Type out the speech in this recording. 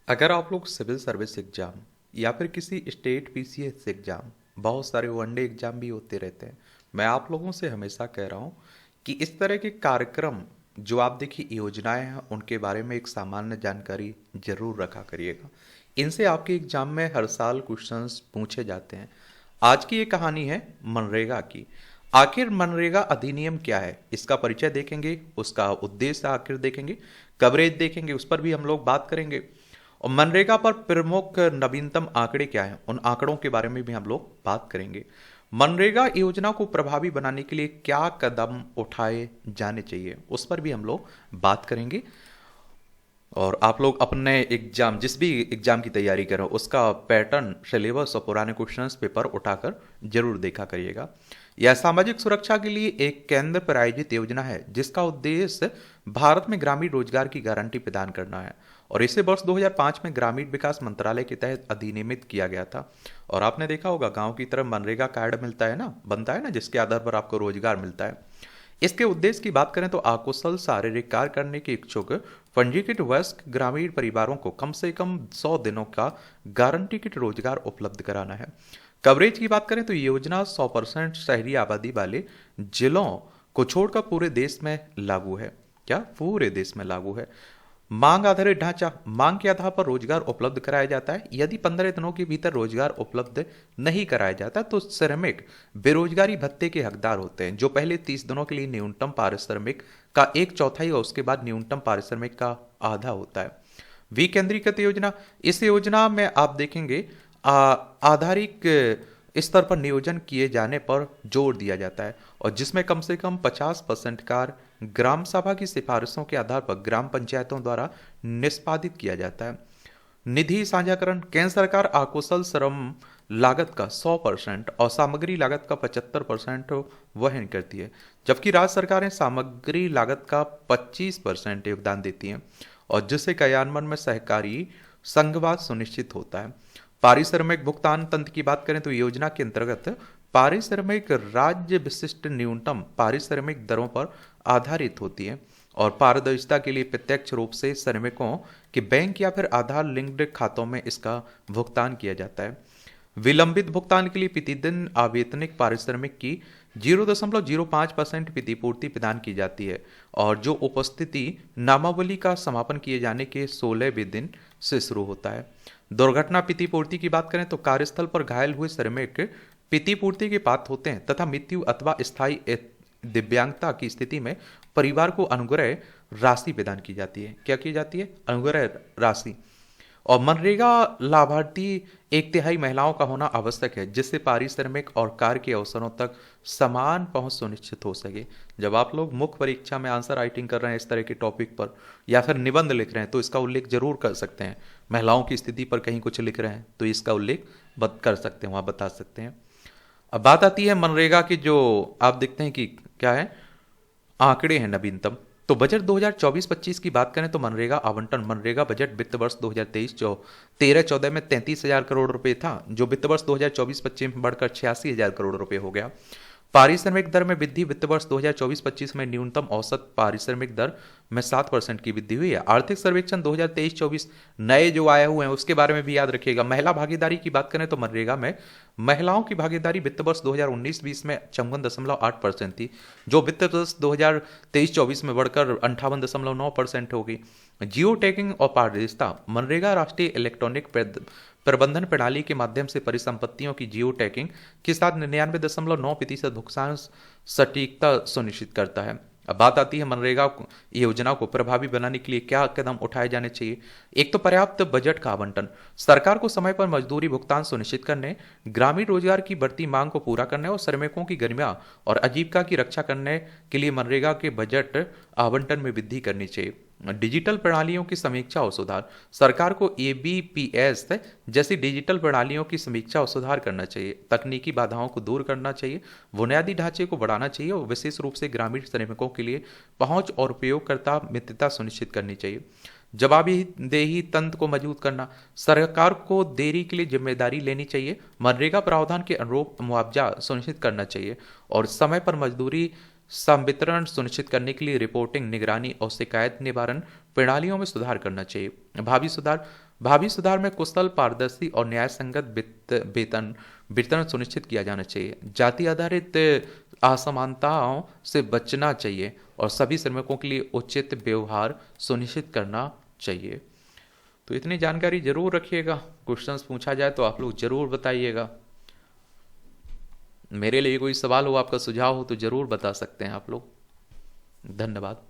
अगर आप लोग सिविल सर्विस एग्ज़ाम या फिर किसी स्टेट पीसीएस एग्ज़ाम, बहुत सारे वनडे एग्ज़ाम भी होते रहते हैं। मैं आप लोगों से हमेशा कह रहा हूँ कि इस तरह के कार्यक्रम जो आप देखिए योजनाएं हैं उनके बारे में एक सामान्य जानकारी जरूर रखा करिएगा। इनसे आपके एग्ज़ाम में हर साल क्वेश्चंस पूछे जाते हैं। आज की ये कहानी है मनरेगा की। आखिर मनरेगा अधिनियम क्या है, इसका परिचय देखेंगे, उसका उद्देश्य आखिर देखेंगे, कवरेज देखेंगे, उस पर भी हम लोग बात करेंगे। और मनरेगा पर प्रमुख नवीनतम आंकड़े क्या हैं, उन आंकड़ों के बारे में भी हम लोग बात करेंगे। मनरेगा योजना को प्रभावी बनाने के लिए क्या कदम उठाए जाने चाहिए, उस पर भी हम लोग बात करेंगे। और आप लोग अपने एग्जाम, जिस भी एग्जाम की तैयारी कर रहे हो, उसका पैटर्न, सिलेबस और पुराने क्वेश्चंस पेपर उठाकर जरूर देखा करिएगा। यह सामाजिक सुरक्षा के लिए एक केंद्र प्रायोजित योजना है जिसका उद्देश्य भारत में ग्रामीण रोजगार की गारंटी प्रदान करना है। और इसे वर्ष 2005 में ग्रामीण विकास मंत्रालय के तहत अधिनियमित किया गया था। और आपने देखा होगा गांव की तरफ मनरेगा कार्ड मिलता है ना, बनता है ना, जिसके आधार पर आपको रोजगार मिलता है। इसके उद्देश्य की बात करें तो अकुशल शारीरिक कार्य करने के इच्छुक पंजीकृत वयस्क ग्रामीण परिवारों को कम से कम 100 दिनों का गारंटीकृत रोजगार उपलब्ध कराना है। कवरेज की बात करें तो ये योजना 100% शहरी आबादी वाले जिलों को छोड़कर पूरे देश में लागू है। क्या पूरे देश में लागू है। मांग आधारित ढांचा, मांग के आधार पर रोजगार उपलब्ध कराया जाता है। यदि 15 दिनों के भीतर रोजगार उपलब्ध नहीं कराया जाता तो श्रमिक बेरोजगारी भत्ते के हकदार होते हैं, जो पहले 30 दिनों के लिए न्यूनतम पारिश्रमिक का एक चौथाई और उसके बाद न्यूनतम पारिश्रमिक का आधा होता है। विकेंद्रीकृत योजना, इस योजना में आप देखेंगे आधारिक स्तर पर नियोजन किए जाने पर जोर दिया जाता है, और जिसमें कम से कम 50% कार्य ग्राम सभा की सिफारिशों के आधार पर ग्राम पंचायतों द्वारा निष्पादित किया जाता है। निधि साझाकरण, केंद्र सरकार अकुशल श्रम लागत का 100% और सामग्री लागत का 75% वहन करती है, जबकि राज्य सरकारें सामग्री लागत का 25% योगदान देती हैं, और जिससे क्रियान्वयन में सहकारी संघवाद सुनिश्चित होता है। पारिश्रमिक भुगतान तंत्र की बात करें तो योजना के अंतर्गत पारिश्रमिक राज्य विशिष्ट न्यूनतम पारिश्रमिक दरों पर आधारित होती है, और पारदर्शिता के लिए प्रत्यक्ष रूप से श्रमिकों के बैंक या फिर आधार लिंक्ड खातों में इसका भुगतान किया जाता है। विलंबित भुगतान के लिए प्रतिदिन आवेतनिक पारिश्रमिक की 0.05% प्रतिपूर्ति प्रदान की जाती है, और जो उपस्थिति नामावली का समापन किए जाने के 16वें दिन से शुरू होता है। दुर्घटना प्रतिपूर्ति की बात करें तो कार्यस्थल पर घायल हुए श्रमिक प्रतिपूर्ति के पात्र होते हैं तथा मृत्यु अथवा स्थायी दिव्यांगता की स्थिति में परिवार को अनुग्रह राशि प्रदान की जाती है। क्या की जाती है? अनुग्रह राशि। और मनरेगा लाभार्थी 1/3 महिलाओं का होना आवश्यक है, जिससे पारिश्रमिक और कार्य के अवसरों तक समान पहुंच सुनिश्चित हो सके। जब आप लोग मुख्य परीक्षा में आंसर राइटिंग कर रहे हैं इस तरह के टॉपिक पर, या फिर निबंध लिख रहे हैं, तो इसका उल्लेख जरूर कर सकते हैं। महिलाओं की स्थिति पर कहीं कुछ लिख रहे हैं तो इसका उल्लेख कर सकते हैं, वहां बता सकते हैं। अब बात आती है मनरेगा की, जो आप देखते हैं कि क्या है, आंकड़े हैं नवीनतम। तो बजट 2024-25 की बात करें तो मनरेगा आवंटन, मनरेगा बजट वित्त वर्ष 2023-13-14 में 33,000 करोड़ रुपए था, जो वित्त वर्ष 2024-25 में बढ़कर 86,000 करोड़ रुपए हो गया। पारिश्रमिक दर में वृद्धि, वित्त वर्ष 2024-25 में न्यूनतम औसत पारिश्रमिक दर में 7% की वृद्धि हुई है। आर्थिक सर्वेक्षण 2023-24 नए जो आए हुए हैं उसके बारे में भी याद रखिएगा। महिला भागीदारी की बात करें तो मनरेगा में महिलाओं की भागीदारी वित्त वर्ष 2019-20 में 54.8% थी, जो वित्त वर्ष 2023-24 में बढ़कर 58.9% होगी। जियो टैगिंग और पारदर्शिता, मनरेगा राष्ट्रीय इलेक्ट्रॉनिक प्रबंधन प्रणाली के माध्यम से परिसंपत्तियों की जियो टैगिंग के साथ 99.9% भुगतान सटीकता सुनिश्चित करता है। अब बात आती है मनरेगा योजना को प्रभावी बनाने के लिए क्या कदम उठाए जाने चाहिए। एक तो पर्याप्त बजट का आवंटन, सरकार को समय पर मजदूरी भुगतान सुनिश्चित करने, ग्रामीण रोजगार की बढ़ती मांग को पूरा करने और श्रमिकों की गरिमा और आजीविका की रक्षा करने के लिए मनरेगा के बजट आवंटन में वृद्धि करनी चाहिए। डिजिटल प्रणालियों की समीक्षा और सुधार, सरकार को एबीपीएस जैसी डिजिटल प्रणालियों की समीक्षा और सुधार करना चाहिए। तकनीकी बाधाओं को दूर करना चाहिए, बुनियादी ढांचे को बढ़ाना चाहिए, और विशेष रूप से ग्रामीण श्रमिकों के लिए पहुंच और उपयोगकर्ता मित्रता सुनिश्चित करनी चाहिए। जवाबदेही तंत्र को मजबूत करना, सरकार को देरी के लिए जिम्मेदारी लेनी चाहिए, मनरेगा प्रावधान के अनुरूप मुआवजा सुनिश्चित करना चाहिए, और समय पर मजदूरी संवितरण सुनिश्चित करने के लिए रिपोर्टिंग, निगरानी और शिकायत निवारण प्रणालियों में सुधार करना चाहिए। भावी सुधार में कुशल, पारदर्शी और न्याय संगत वेतन वितरण सुनिश्चित किया जाना चाहिए। जाति आधारित असमानताओं से बचना चाहिए और सभी श्रमिकों के लिए उचित व्यवहार सुनिश्चित करना चाहिए। तो इतनी जानकारी जरूर रखिएगा, क्वेश्चंस पूछा जाए तो आप लोग जरूर बताइएगा। मेरे लिए कोई सवाल हो, आपका सुझाव हो तो जरूर बता सकते हैं आप लोग। धन्यवाद।